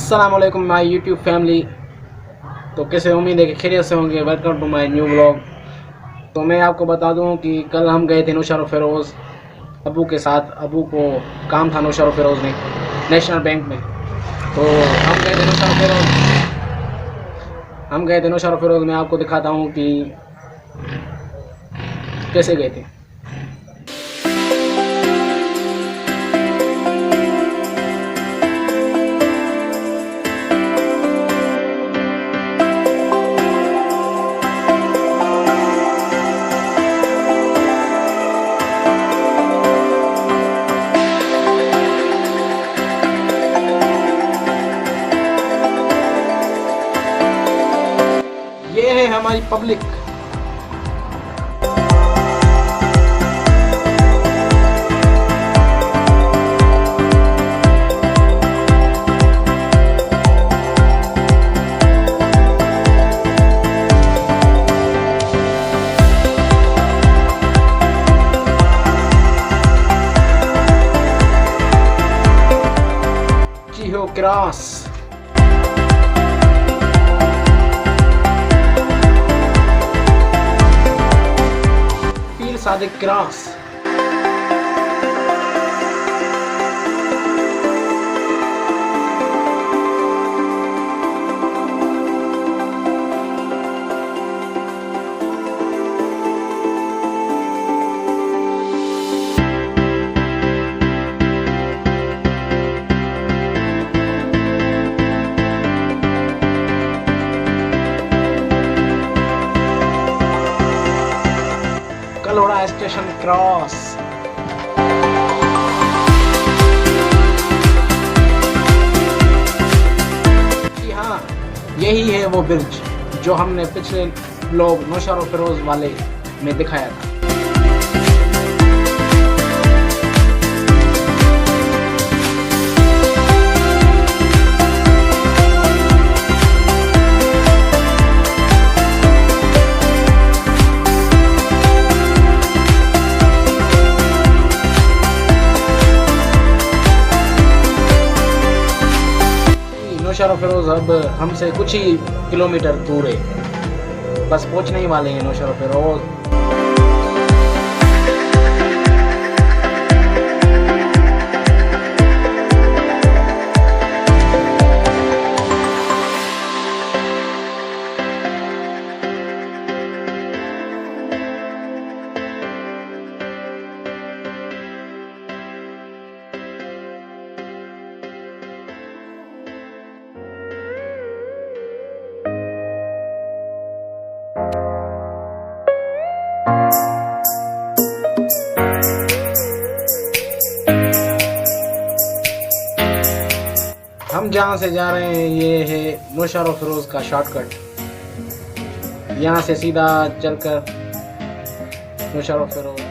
अस्सलामुअलैकुम my YouTube family. तो कैसे, उम्मीद है कि खैरियत से होंगे। Welcome to my new vlog. तो मैं आपको बता दूं कि कल हम गए थे नौशहरो फेरोज़ अबू के साथ। अबू को काम था नौशहरो फेरोज़ में, नेशनल बैंक में। तो हम गए थे नौशहरो फेरोज़ में आपको दिखाता हूँ कि कैसे गए थे। ये है हमारी पब्लिक। जी हो cross Sadiq cross. कलोड़ा station cross. जी हाँ, यही है वो ब्रिज जो हमने पिछले ब्लॉग नौशहरो फेरोज़ वाले में दिखाया था। नौशहरो फेरोज़ अब हमसे कुछ ही किलोमीटर दूर है, बस पहुंचने ही वाले हैं नौशहरो फेरोज़। हम जहाँ से जा रहे हैं ये है नौशहरो फेरोज़ का शॉर्टकट। यहाँ से सीधा चलकर नौशहरो फेरोज़।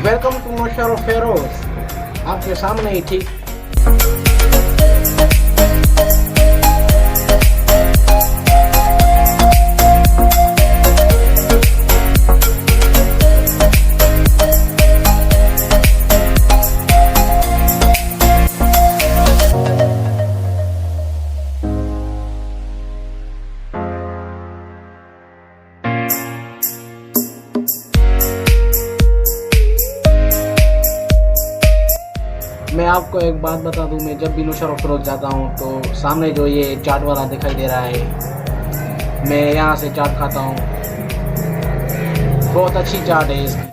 वेलकम टू नौशहरो फेरोज़, आपके सामने ही ठीक। मैं आपको एक बात बता दूं, मैं जब भी नौशहरो फेरोज़ जाता हूं तो सामने जो ये चाट वाला दिखाई दे रहा है, मैं यहां से चाट खाता हूं। बहुत अच्छी चाट है इसकी।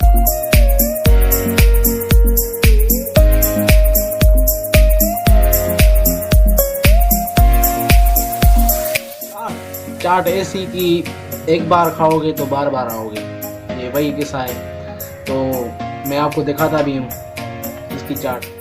चाट ऐसी कि एक बार खाओगे तो बार बार आओगे, ये वही किस्सा है। तो मैं आपको दिखाता भी हूँ इसकी चाट।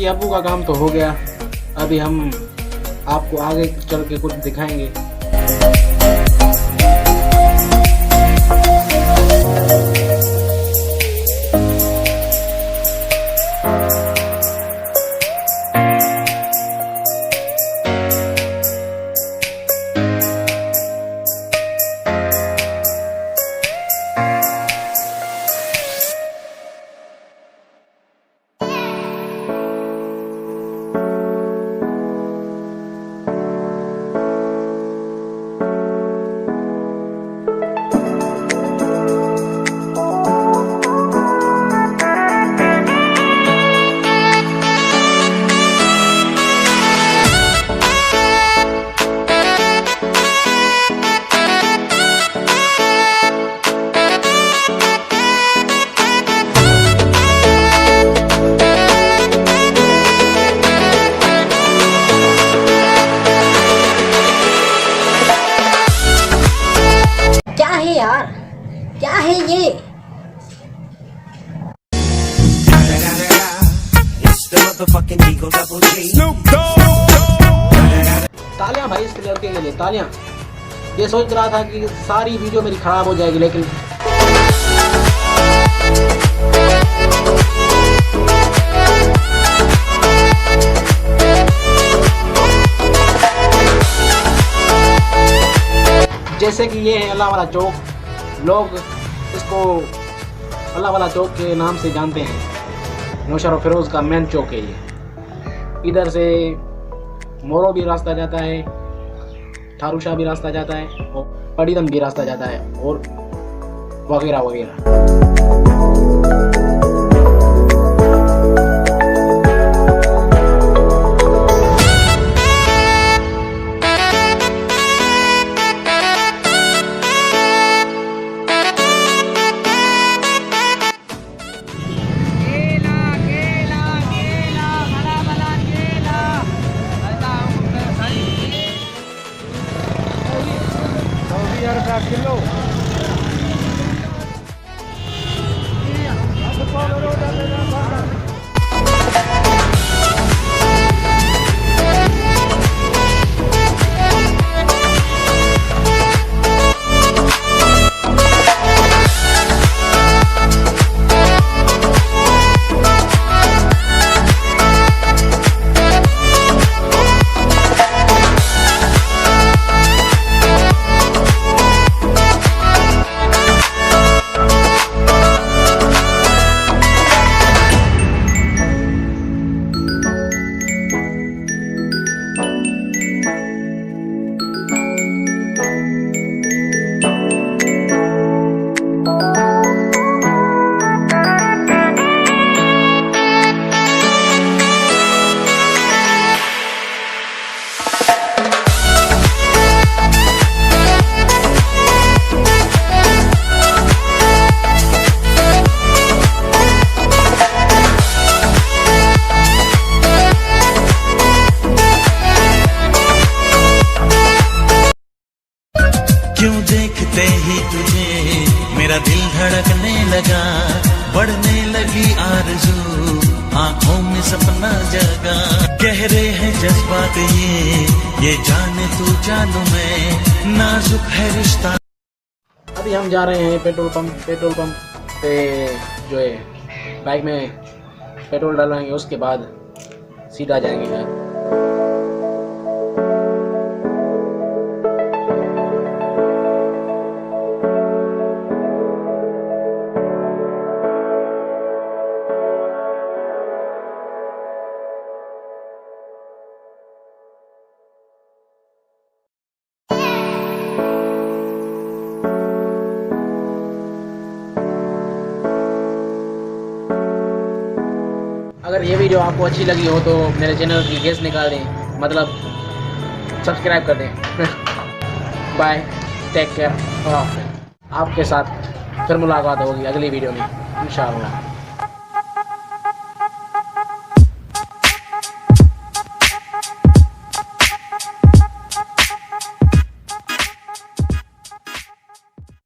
बाकी अबू का काम तो हो गया, अभी हम आपको आगे चल के कुछ दिखाएंगे। यार क्या है ये? तालियां भाई इस लड़के के लिए, तालियां। ये सोच रहा था कि सारी वीडियो मेरी खराब हो जाएगी, लेकिन जैसे कि ये है अल्लाह वाला चौक, लोग इसको अल्लाह वाला चौक के नाम से जानते हैं। नौशहरो फेरोज़ का मेन चौक है ये। इधर से मोरो भी रास्ता जाता है, ठारूशाह भी रास्ता जाता है, और पड़ीदम भी रास्ता जाता है, और वगैरह वगैरह। किलो क्यों देखते ही तुझे मेरा दिल धड़कने लगा, बढ़ने लगी आरज़ू, आंखों में सपना जगा। गहरे हैं जज्बात ये जाने तू जानू मैं, नाजुक है रिश्ता। अभी हम जा रहे हैं पेट्रोल पंप पे जो है बाइक में पेट्रोल डालेंगे, उसके बाद सीधा जाएंगे घर। अगर ये वीडियो आपको अच्छी लगी हो तो मेरे चैनल की गैस निकाल दें, मतलब सब्सक्राइब कर दें। बाय, टेक केयर, और आपके साथ फिर मुलाकात होगी अगली वीडियो में इंशाअल्लाह।